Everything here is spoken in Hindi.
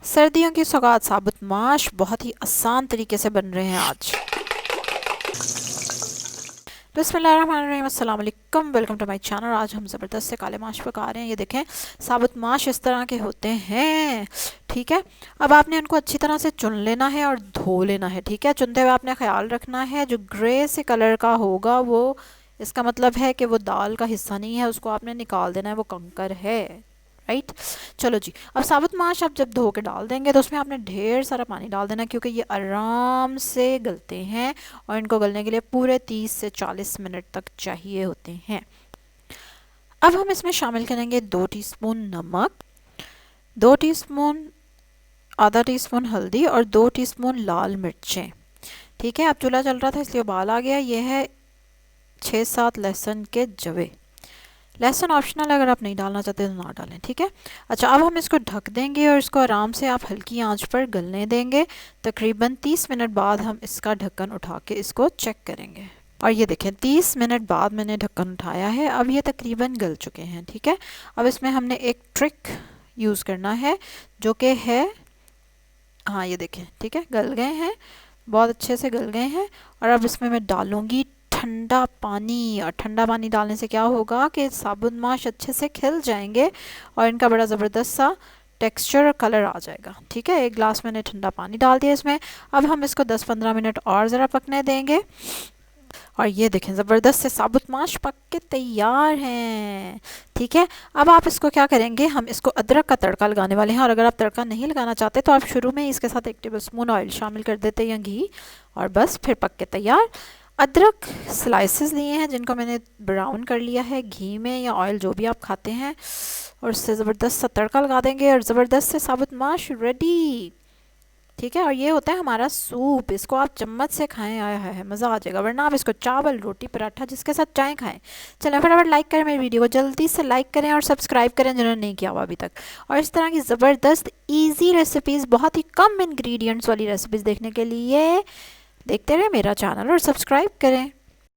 सर्दियों की सौगात साबुत माश बहुत ही आसान तरीके से बन रहे हैं आज। बिस्मिल्लाहिर्रहमानिर्रहीम, अस्सलाम वालेकुम, वेलकम टू माय चैनल। आज हम ज़बरदस्त से काले माश पका रहे हैं। ये देखें, साबुत माश इस तरह के होते हैं। ठीक है, अब आपने उनको अच्छी तरह से चुन लेना है और धो लेना है। ठीक है, चुनते हुए आपने ख्याल रखना है जो ग्रे से कलर का होगा वो इसका मतलब है कि वो दाल का हिस्सा नहीं है, उसको आपने निकाल देना है, वो कंकर है। राइट, चलो जी। अब साबुत माश आप जब धो के डाल देंगे तो उसमें आपने ढेर सारा पानी डाल देना, क्योंकि ये आराम से गलते हैं और इनको गलने के लिए पूरे 30 से 40 मिनट तक चाहिए होते हैं। अब हम इसमें शामिल करेंगे 2 टीस्पून नमक, 2 टीस्पून आधा टीस्पून हल्दी और 2 टीस्पून लाल मिर्चें। ठीक है, अब चूल्हा चल रहा था इसलिए उबाल आ गया। ये है 6-7 लहसुन के जवे। लहसुन ऑप्शनल, अगर आप नहीं डालना चाहते तो ना डालें। ठीक है, अच्छा, अब हम इसको ढक देंगे और इसको आराम से आप हल्की आंच पर गलने देंगे। तकरीबन 30 मिनट बाद हम इसका ढक्कन उठा के इसको चेक करेंगे। और ये देखें, 30 मिनट बाद मैंने ढक्कन उठाया है, अब ये तकरीबन गल चुके हैं। ठीक है, अब इसमें हमने एक ट्रिक यूज़ करना है जो कि है, हाँ ये देखें, ठीक है, गल गए हैं, बहुत अच्छे से गल गए हैं। और अब इसमें मैं डालूँगी ठंडा पानी, और ठंडा पानी डालने से क्या होगा कि साबुत माश अच्छे से खिल जाएंगे और इनका बड़ा ज़बरदस्त सा टेक्सचर और कलर आ जाएगा। ठीक है, एक गिलास मैंने ठंडा पानी डाल दिया इसमें। अब हम इसको 10-15 मिनट और ज़रा पकने देंगे। और ये देखें, ज़बरदस्त से साबुत माश पक के तैयार हैं। ठीक है, अब आप इसको क्या करेंगे, हम इसको अदरक का तड़का लगाने वाले हैं। और अगर आप तड़का नहीं लगाना चाहते तो आप शुरू में इसके साथ 1 टेबलस्पून ऑयल शामिल कर देते या घी, और बस फिर पक के तैयार। अदरक स्लाइसेस लिए हैं जिनको मैंने ब्राउन कर लिया है घी में या ऑयल, जो भी आप खाते हैं, और उससे ज़बरदस्त सा तड़का लगा देंगे और ज़बरदस्त से साबुत माश रेडी। ठीक है, और ये होता है हमारा सूप। इसको आप चम्मच से खाएं, आया है मज़ा आ जाएगा, वरना आप इसको चावल, रोटी, पराठा जिसके साथ चाहें खाएं। चलें, फटाफट लाइक करें मेरी वीडियो को, जल्दी से लाइक करें और सब्सक्राइब करें जिन्होंने नहीं किया हुआ अभी तक। और इस तरह की ज़बरदस्त ईजी रेसिपीज़, बहुत ही कम इंग्रेडिएंट्स वाली रेसिपीज़ देखने के लिए देखते रहें मेरा चैनल और सब्सक्राइब करें।